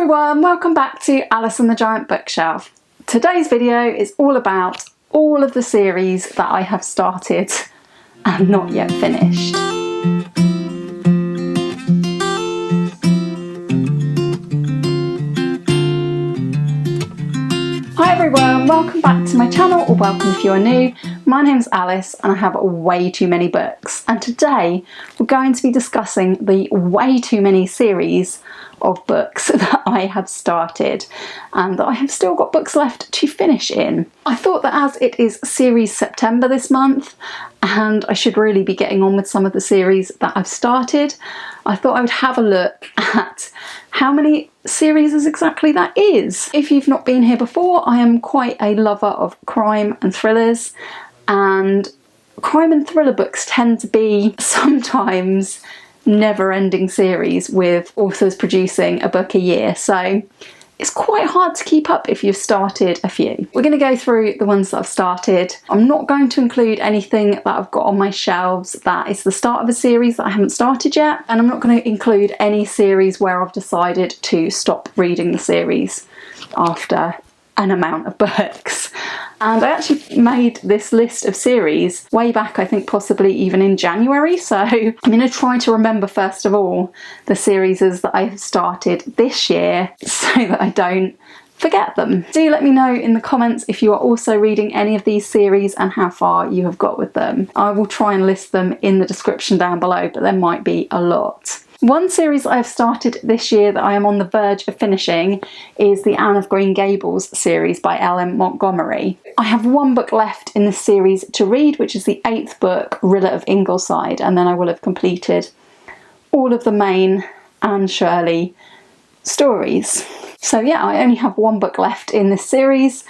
everyone, welcome back to Alice and the Giant Bookshelf. Today's video is all about all of the series that I have started and not yet finished. Hi everyone, welcome back to my channel, or welcome if you are new. My name's Alice and I have way too many books, and today we're going to be discussing the way too many series of books that I have started and that I have still got books left to finish in. I thought that as it is Series September this month and I should really be getting on with some of the series that I've started, I thought I would have a look at how many series exactly that is. If you've not been here before, I am quite a lover of crime and thrillers, and crime and thriller books tend to be sometimes never-ending series with authors producing a book a year, so it's quite hard to keep up if you've started a few. We're going to go through the ones that I've started. I'm not going to include anything that I've got on my shelves that is the start of a series that I haven't started yet, and I'm not going to include any series where I've decided to stop reading the series after an amount of books. And I actually made this list of series way back, I think possibly even in January, so I'm going to try to remember first of all the series that I've started this year so that I don't forget them. Do let me know in the comments if you are also reading any of these series and how far you have got with them. I will try and list them in the description down below, but there might be a lot. One series I've started this year that I am on the verge of finishing is the Anne of Green Gables series by L.M. Montgomery. I have one book left in this series to read, which is the 8th book, Rilla of Ingleside, and then I will have completed all of the main Anne Shirley stories. So yeah, I only have one book left in this series,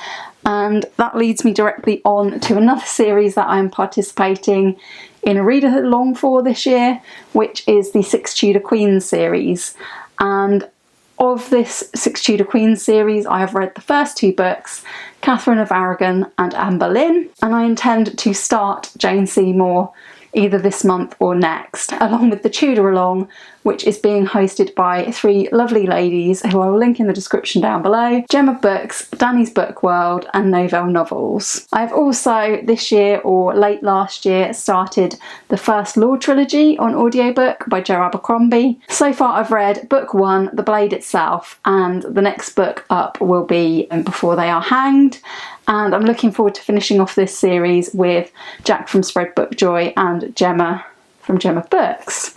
and that leads me directly on to another series that I am participating in a read-along for this year, which is the Six Tudor Queens series. And of this Six Tudor Queens series, I have read the first two books, Catherine of Aragon and Anne Boleyn, and I intend to start Jane Seymour either this month or next, along with the Tudor-along, which is being hosted by three lovely ladies who I will link in the description down below: Gemma Books, Dani's Book World and Novelle Novels. I've also this year, or late last year, started the First Law trilogy on audiobook by Jo Abercrombie. So far I've read book 1, The Blade Itself, and the next book up will be Before They Are Hanged. And I'm looking forward to finishing off this series with Jack from Spread Bookjoy and Gemma from Gemma Books.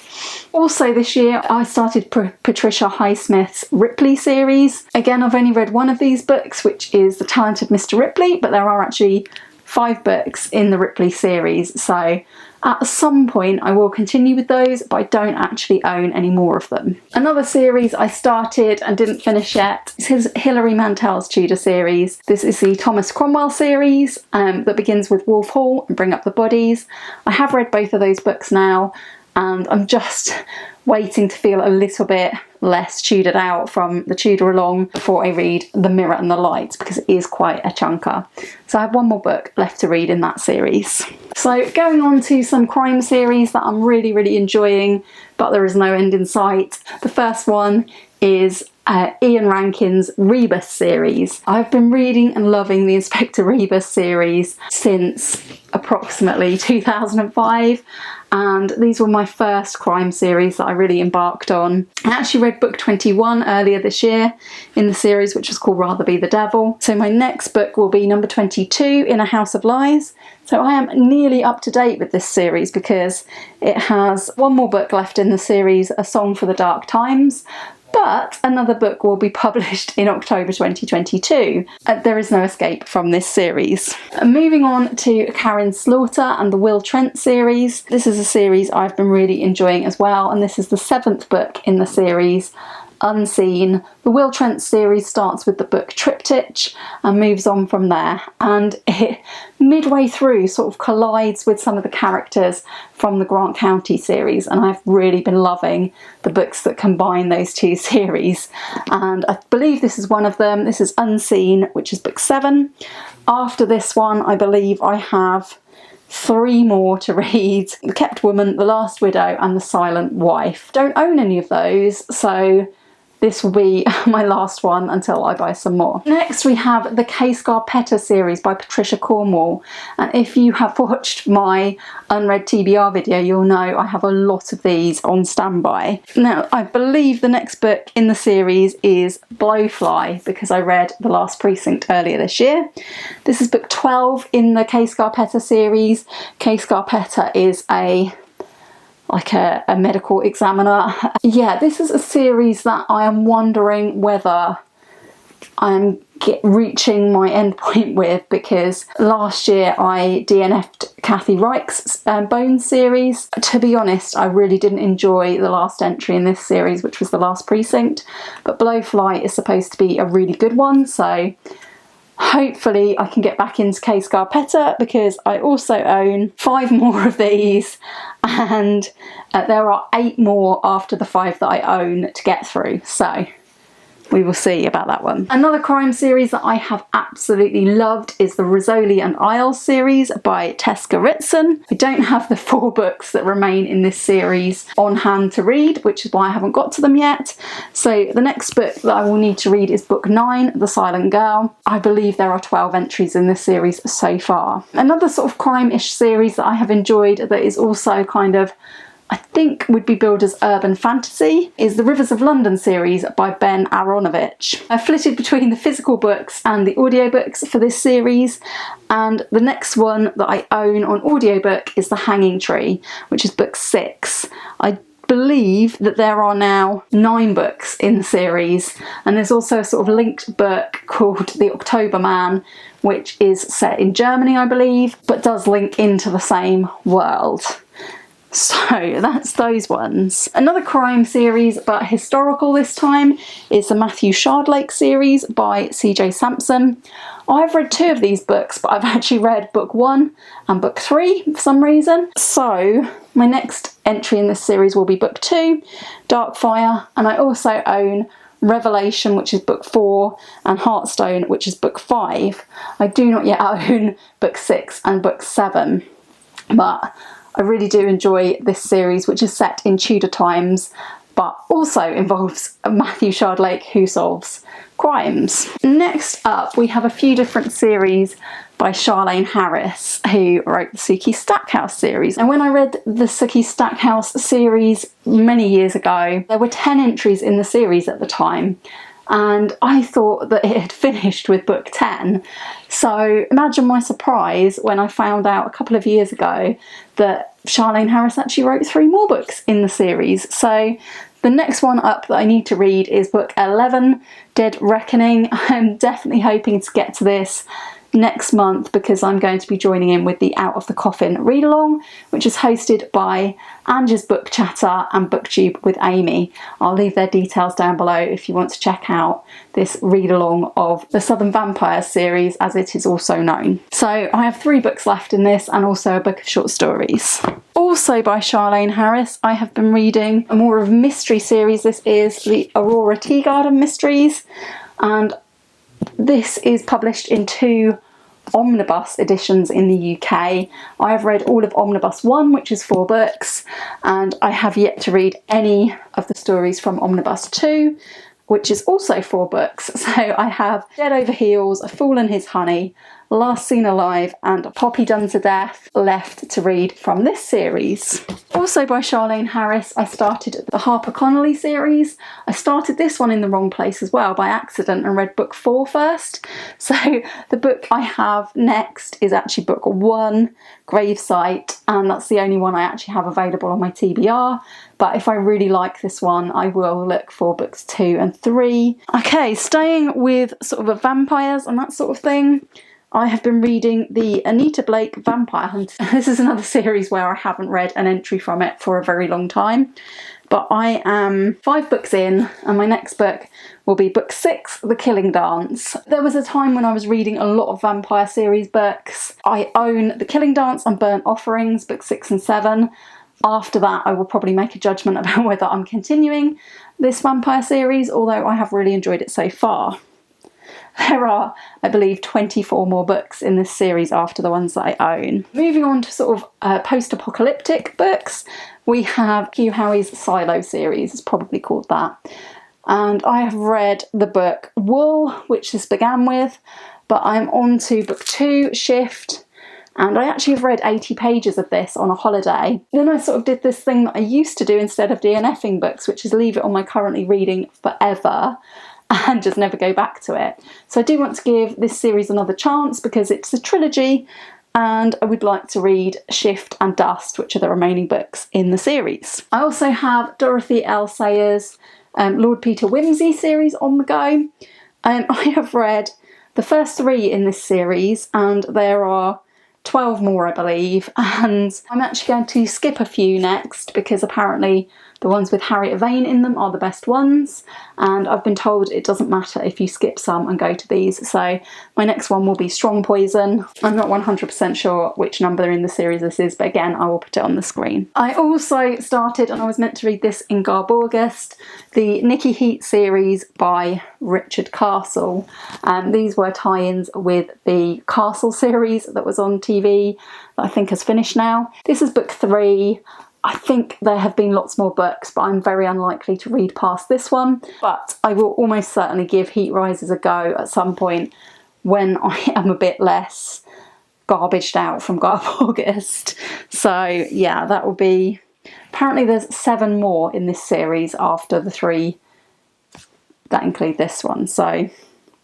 Also this year I started Patricia Highsmith's Ripley series. Again, I've only read one of these books, which is The Talented Mr. Ripley, but there are actually 5 books in the Ripley series, so at some point I will continue with those, but I don't actually own any more of them. Another series I started and didn't finish yet is Hilary Mantel's Tudor series. This is the Thomas Cromwell series that begins with Wolf Hall and Bring Up the Bodies. I have read both of those books now, and I'm just waiting to feel a little bit less Tudored out from the Tudor-along before I read The Mirror and the Light, because it is quite a chunker. So I have one more book left to read in that series. So going on to some crime series that I'm really enjoying, but there is no end in sight. The first one is Ian Rankin's Rebus series. I've been reading and loving the Inspector Rebus series since approximately 2005, and these were my first crime series that I really embarked on. I actually read book 21 earlier this year in the series, which was called Rather Be the Devil. So my next book will be number 22, In a House of Lies. So I am nearly up to date with this series because it has one more book left in the series, A Song for the Dark Times, but another book will be published in October 2022. There is no escape from this series. Moving on to Karen Slaughter and the Will Trent series. This is a series I've been really enjoying as well, and this is the 7th book in the series, Unseen. The Will Trent series starts with the book Triptych and moves on from there, and it midway through sort of collides with some of the characters from the Grant County series, and I've really been loving the books that combine those two series, and I believe this is one of them. This is Unseen, which is book 7. After this one, I believe I have 3 more to read: The Kept Woman, The Last Widow and The Silent Wife. Don't own any of those, so this will be my last one until I buy some more. Next we have the Kay Scarpetta series by Patricia Cornwall, and if you have watched my unread TBR video you'll know I have a lot of these on standby. Now I believe the next book in the series is Blowfly because I read The Last Precinct earlier this year. This is book 12 in the Kay Scarpetta series. Kay Scarpetta is a medical examiner. Yeah, this is a series that I am wondering whether I'm reaching my end point with, because last year I DNF'd Kathy Reich's Bones series. To be honest, I really didn't enjoy the last entry in this series, which was The Last Precinct, but Blowfly is supposed to be a really good one, so hopefully I can get back into Kay Scarpetta, because I also own 5 more of these, and there are 8 more after the 5 that I own to get through, so we will see about that one. Another crime series that I have absolutely loved is the Rizzoli and Isles series by Tessa Ritson. I don't have the 4 books that remain in this series on hand to read, which is why I haven't got to them yet. So the next book that I will need to read is book 9, The Silent Girl. I believe there are 12 entries in this series so far. Another sort of crime-ish series that I have enjoyed that is also kind of, I think would be billed as urban fantasy, is the Rivers of London series by Ben Aronovich. I've flitted between the physical books and the audiobooks for this series, and the next one that I own on audiobook is The Hanging Tree, which is book 6. I believe that there are now 9 books in the series, and there's also a sort of linked book called The October Man, which is set in Germany, I believe, but does link into the same world. So that's those ones. Another crime series, but historical this time, is the Matthew Shardlake series by CJ Sampson. I've read 2 of these books, but I've actually read book 1 and book 3 for some reason. So my next entry in this series will be book 2, Darkfire, and I also own Revelation, which is book 4, and Heartstone, which is book 5. I do not yet own book 6 and book 7, but I really do enjoy this series, which is set in Tudor times, but also involves Matthew Shardlake who solves crimes. Next up, we have a few different series by Charlaine Harris, who wrote the Sookie Stackhouse series. And when I read the Sookie Stackhouse series many years ago, there were 10 entries in the series at the time, and I thought that it had finished with book 10. So imagine my surprise when I found out a couple of years ago that Charlaine Harris actually wrote 3 more books in the series. So the next one up that I need to read is book 11, Dead Reckoning. I'm definitely hoping to get to this next month, because I'm going to be joining in with the Out of the Coffin read-along, which is hosted by Ange's Book Chatter and BookTube with Amy. I'll leave their details down below if you want to check out this read-along of the Southern Vampires series, as it is also known. So I have 3 books left in this, and also a book of short stories. Also by Charlaine Harris, I have been reading a more of a mystery series. This is the Aurora Teagarden Mysteries, and this is published in 2 omnibus editions in the UK. I have read all of Omnibus 1, which is 4 books, and I have yet to read any of the stories from Omnibus 2, which is also 4 books. So I have Dead Over Heels, A Fool and His Honey, Last Seen Alive, and Poppy Done to Death left to read from this series. Also by Charlaine Harris, I started the Harper Connolly series. I started this one in the wrong place as well by accident and read book 4 first. So the book I have next is actually book 1, Gravesite, and that's the only one I actually have available on my TBR. But if I really like this one, I will look for books 2 and 3. Okay, staying with sort of vampires and that sort of thing, I have been reading the Anita Blake Vampire Hunter. This is another series where I haven't read an entry from it for a very long time. But I am 5 books in, and my next book will be book 6, The Killing Dance. There was a time when I was reading a lot of vampire series books. I own The Killing Dance and Burnt Offerings, books 6 and 7. After that, I will probably make a judgment about whether I'm continuing this vampire series, although I have really enjoyed it so far. There are, I believe, 24 more books in this series after the ones that I own. Moving on to sort of post-apocalyptic books, we have Hugh Howey's Silo series, it's probably called that. and I have read the book Wool, which this began with, but I'm on to book 2, Shift, and I actually have read 80 pages of this on a holiday. Then I sort of did this thing that I used to do instead of DNFing books, which is leave it on my currently reading forever and just never go back to it. So I do want to give this series another chance because it's a trilogy, and I would like to read Shift and Dust, which are the remaining books in the series. I also have Dorothy L. Sayers' Lord Peter Wimsey series on the go. I have read the first 3 in this series, and there are 12 more, I believe, and I'm actually going to skip a few next because apparently the ones with Harriet Vane in them are the best ones, and I've been told it doesn't matter if you skip some and go to these. So my next one will be Strong Poison. I'm not 100% sure which number in the series this is, but again, I will put it on the screen. I also started, and I was meant to read this in Garb August, the Nikki Heat series by Richard Castle. These were tie-ins with the Castle series that was on TV that I think has finished now. This is book 3. I think there have been lots more books, but I'm very unlikely to read past this one. But I will almost certainly give Heat Rises a go at some point when I am a bit less garbaged out from Garb August. So yeah, that will be... Apparently there's 7 more in this series after the 3 that include this one. So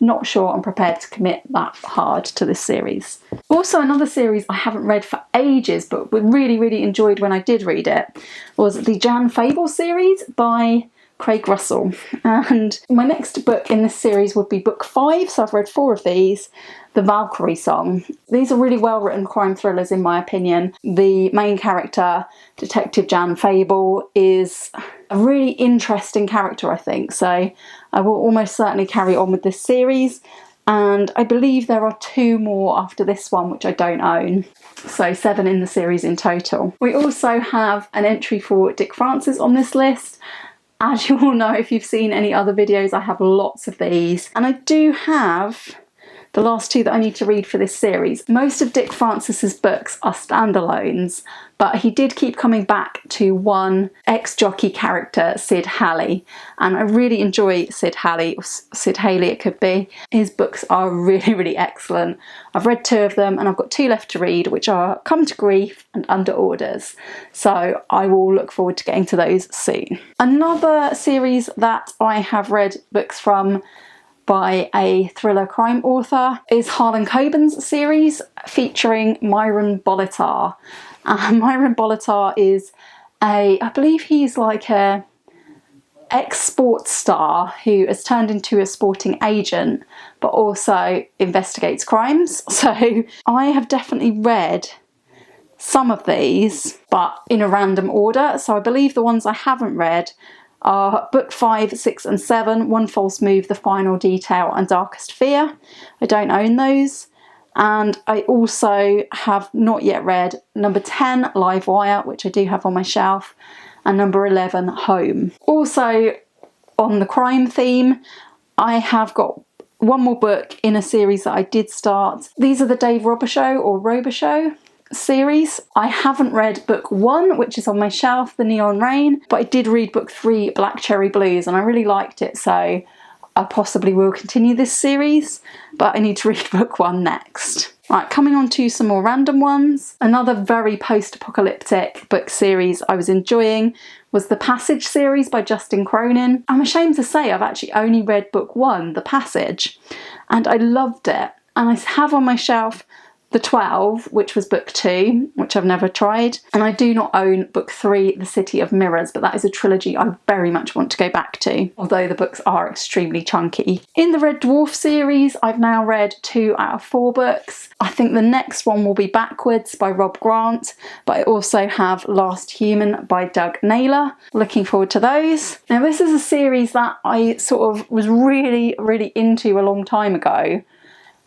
not sure I'm prepared to commit that hard to this series. Also, another series I haven't read for ages but really enjoyed when I did read it was the Jan Fable series by Craig Russell. And my next book in this series would be book 5, so I've read 4 of these, The Valkyrie Song. These are really well written crime thrillers in my opinion. The main character, Detective Jan Fable, is a really interesting character, I think, so I will almost certainly carry on with this series, and I believe there are 2 more after this one which I don't own, so 7 in the series in total. We also have an entry for Dick Francis on this list. As you all know, if you've seen any other videos, I have lots of these, and I do have the last 2 that I need to read for this series. Most of Dick Francis's books are standalones, but he did keep coming back to one ex-jockey character, Sid Halley, and I really enjoy Sid Halley, or Sid Haley it could be. His books are really excellent. I've read 2 of them and I've got 2 left to read, which are Come to Grief and Under Orders, so I will look forward to getting to those soon. Another series that I have read books from by a thriller crime author is Harlan Coben's series featuring Myron Bolitar. Myron Bolitar is I believe he's like a ex-sports star who has turned into a sporting agent but also investigates crimes. So I have definitely read some of these but in a random order, so I believe the ones I haven't read are book 5, 6 and 7, One False Move, The Final Detail and Darkest Fear. I don't own those. And I also have not yet read number 10, Live Wire, which I do have on my shelf, and number 11, Home. Also on the crime theme, I have got one more book in a series that I did start. These are the Dave Robichaux or Robichaux series. I haven't read book 1, which is on my shelf, The Neon Rain, but I did read book 3, Black Cherry Blues, and I really liked it, so I possibly will continue this series, but I need to read book 1 next. Right, coming on to some more random ones. Another very post-apocalyptic book series I was enjoying was the Passage series by Justin Cronin. I'm ashamed to say I've actually only read book 1, The Passage, and I loved it. And I have on my shelf The 12, which was book 2, which I've never tried. And I do not own book 3, The City of Mirrors, but that is a trilogy I very much want to go back to, although the books are extremely chunky. In the Red Dwarf series, I've now read 2 out of 4 books. I think the next one will be Backwards by Rob Grant, but I also have Last Human by Doug Naylor. Looking forward to those. Now, this is a series that I sort of was really into a long time ago,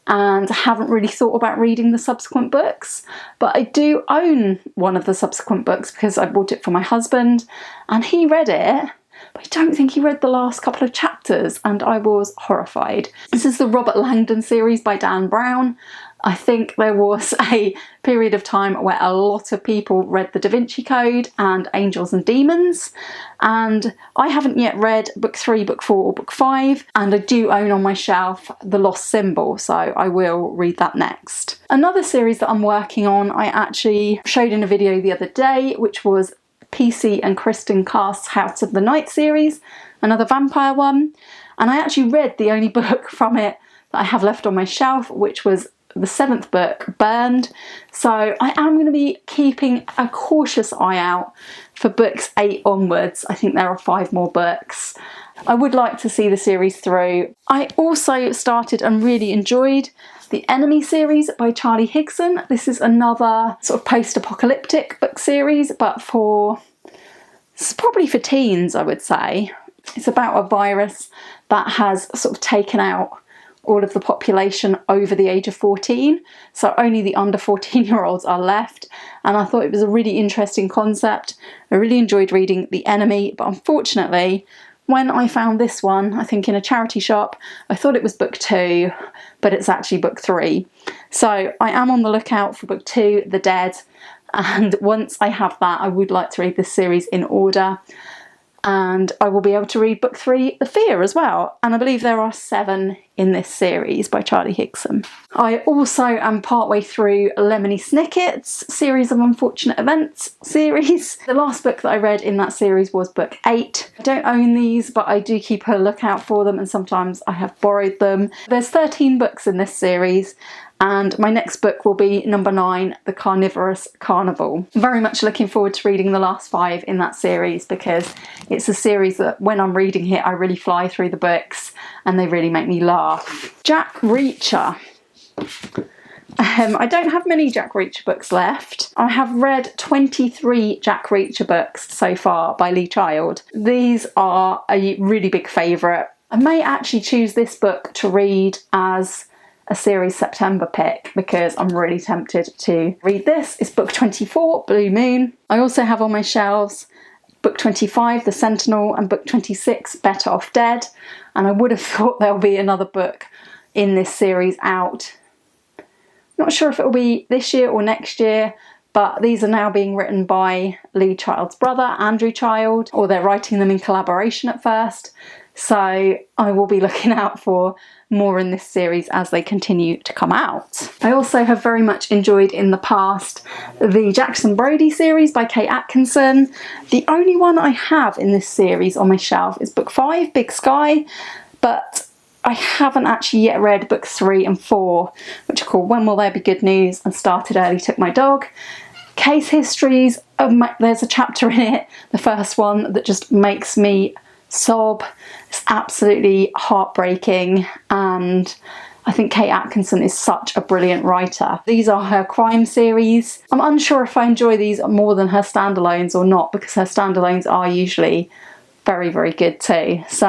and haven't really thought about reading the subsequent books, but I do own one of the subsequent books because I bought it for my husband and he read it, but I don't think he read the last couple of chapters and I was horrified. This is the Robert Langdon series by Dan Brown. I think there was a period of time where a lot of people read The Da Vinci Code and Angels and Demons, and I haven't yet read book 3, book 4 or book 5, and I do own on my shelf The Lost Symbol, so I will read that next. Another series that I'm working on I actually showed in a video the other day, which was PC and Kristen Cast's House of the Night series, another vampire one, and I actually read the only book from it that I have left on my shelf, which was the 7th book, Burned. So I am going to be keeping a cautious eye out for books 8 onwards. I think there are 5 more books. I would like to see the series through. I also started and really enjoyed the Enemy series by Charlie Higson. This is another sort of post-apocalyptic book series, but it's probably for teens, I would say. It's about a virus that has sort of taken out all of the population over the age of 14, so only the under 14-year-olds are left, and I thought it was a really interesting concept. I really enjoyed reading The Enemy, but unfortunately when I found this one, I think in a charity shop, I thought it was book 2, but it's actually book 3. So I am on the lookout for book 2, The Dead, and once I have that I would like to read this series in order. And I will be able to read book 3, The Fear, as well. And I believe there are 7 in this series by Charlie Higson. I also am partway through Lemony Snicket's Series of Unfortunate Events series. The last book that I read in that series was book 8. I don't own these, but I do keep a lookout for them, and sometimes I have borrowed them. There's 13 books in this series, and my next book will be number 9, The Carnivorous Carnival. I'm very much looking forward to reading the last 5 in that series, because it's a series that when I'm reading it I really fly through the books and they really make me laugh. Jack Reacher. I don't have many Jack Reacher books left. I have read 23 Jack Reacher books so far by Lee Child. These are a really big favourite. I may actually choose this book to read as a Series September pick, because I'm really tempted to read this. It's book 24, Blue Moon. I also have on my shelves book 25, The Sentinel, and book 26, Better Off Dead. And I would have thought there'll be another book in this series out. Not sure if it'll be this year or next year, but these are now being written by Lee Child's brother, Andrew Child, or they're writing them in collaboration at first. So I will be looking out for more in this series as they continue to come out. I also have very much enjoyed in the past the Jackson Brodie series by Kate Atkinson. The only one I have in this series on my shelf is book 5, Big Sky, but I haven't actually yet read books 3 and 4, which are called When Will There Be Good News and Started Early, Took My Dog. Case histories, there's a chapter in it, the first one, that just makes me sob. It's absolutely heartbreaking, and I think Kate Atkinson is such a brilliant writer. These are her crime series. I'm unsure if I enjoy these more than her standalones or not, because her standalones are usually very, very good too. So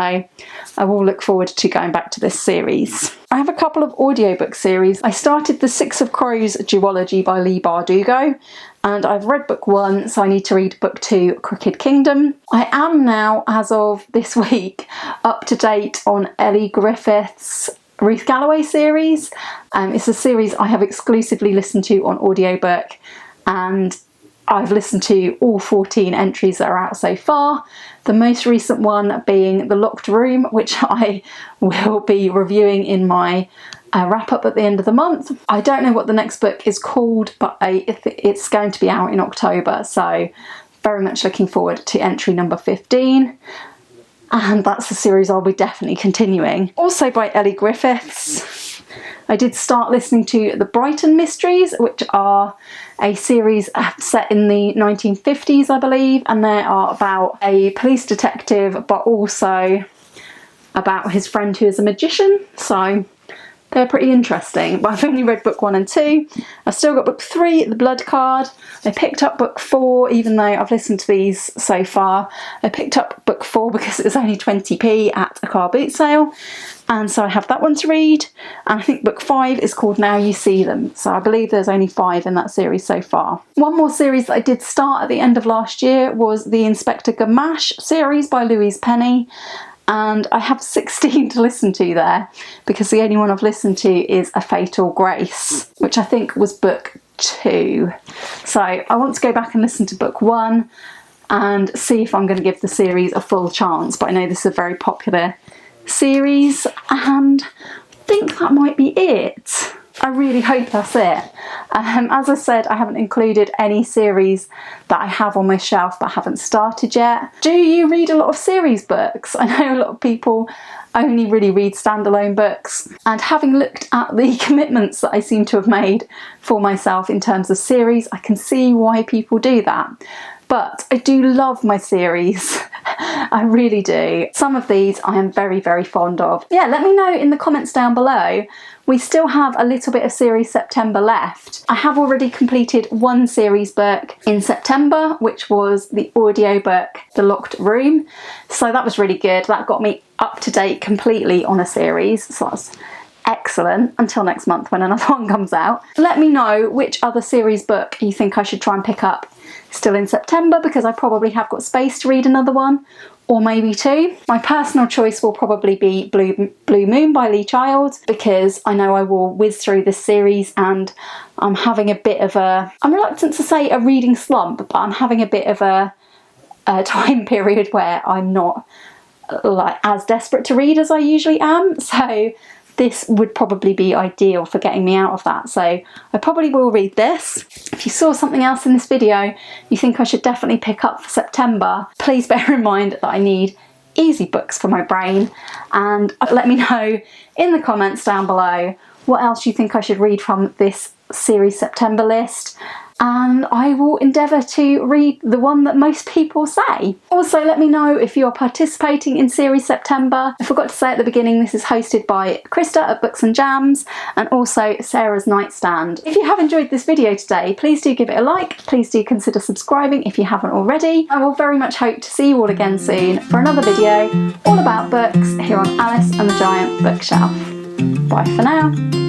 I will look forward to going back to this series. I have a couple of audiobook series. I started the Six of Crows duology by Leigh Bardugo, and I've read book 1, so I need to read book 2, Crooked Kingdom. I am now, as of this week, up to date on Ellie Griffith's Ruth Galloway series. It's a series I have exclusively listened to on audiobook, and I've listened to all 14 entries that are out so far. The most recent one being The Locked Room, which I will be reviewing in my wrap up at the end of the month. I don't know what the next book is called, but it's going to be out in October, so very much looking forward to entry number 15. And that's the series I'll be definitely continuing. Also by Ellie Griffiths, I did start listening to The Brighton Mysteries, which are a series set in the 1950s, I believe, and they are about a police detective, but also about his friend who is a magician, so they're pretty interesting. But I've only read book 1 and 2. I've still got book 3, The Blood Card. I picked up book 4, even though I've listened to these so far. I picked up book 4 because it was only 20p at a car boot sale, and so I have that one to read. And I think book 5 is called Now You See Them, so I believe there's only 5 in that series so far. One more series that I did start at the end of last year was the Inspector Gamache series by Louise Penny. and I have 16 to listen to there, because the only one I've listened to is A Fatal Grace, which I think was book 2. So I want to go back and listen to book 1 and see if I'm going to give the series a full chance. But I know this is a very popular series, and I think that might be it. I really hope that's it. As I said, I haven't included any series that I have on my shelf but haven't started yet. Do you read a lot of series books? I know a lot of people only really read standalone books, and having looked at the commitments that I seem to have made for myself in terms of series, I can see why people do that. But I do love my series. I really do. Some of these I am very, very fond of. Yeah, let me know in the comments down below. We still have a little bit of Series September left. I have already completed one series book in September, which was the audiobook The Locked Room. So that was really good. That got me up to date completely on a series. So that's excellent, until next month when another one comes out. Let me know which other series book you think I should try and pick up still in September, because I probably have got space to read another one, or maybe 2. My personal choice will probably be Blue Moon by Lee Child, because I know I will whiz through this series and I'm having a bit of a, I'm reluctant to say a reading slump, but I'm having a bit of a time period where I'm not like as desperate to read as I usually am. So this would probably be ideal for getting me out of that. So I probably will read this. If you saw something else in this video you think I should definitely pick up for September, please bear in mind that I need easy books for my brain, and let me know in the comments down below what else you think I should read from this series September list, and I will endeavour to read the one that most people say. Also, let me know if you're participating in Series September. I forgot to say at the beginning, this is hosted by Krista at Books and Jams, and also Sarah's Nightstand. If you have enjoyed this video today, please do give it a like. Please do consider subscribing if you haven't already. I will very much hope to see you all again soon for another video all about books here on Alice and the Giant Bookshelf. Bye for now.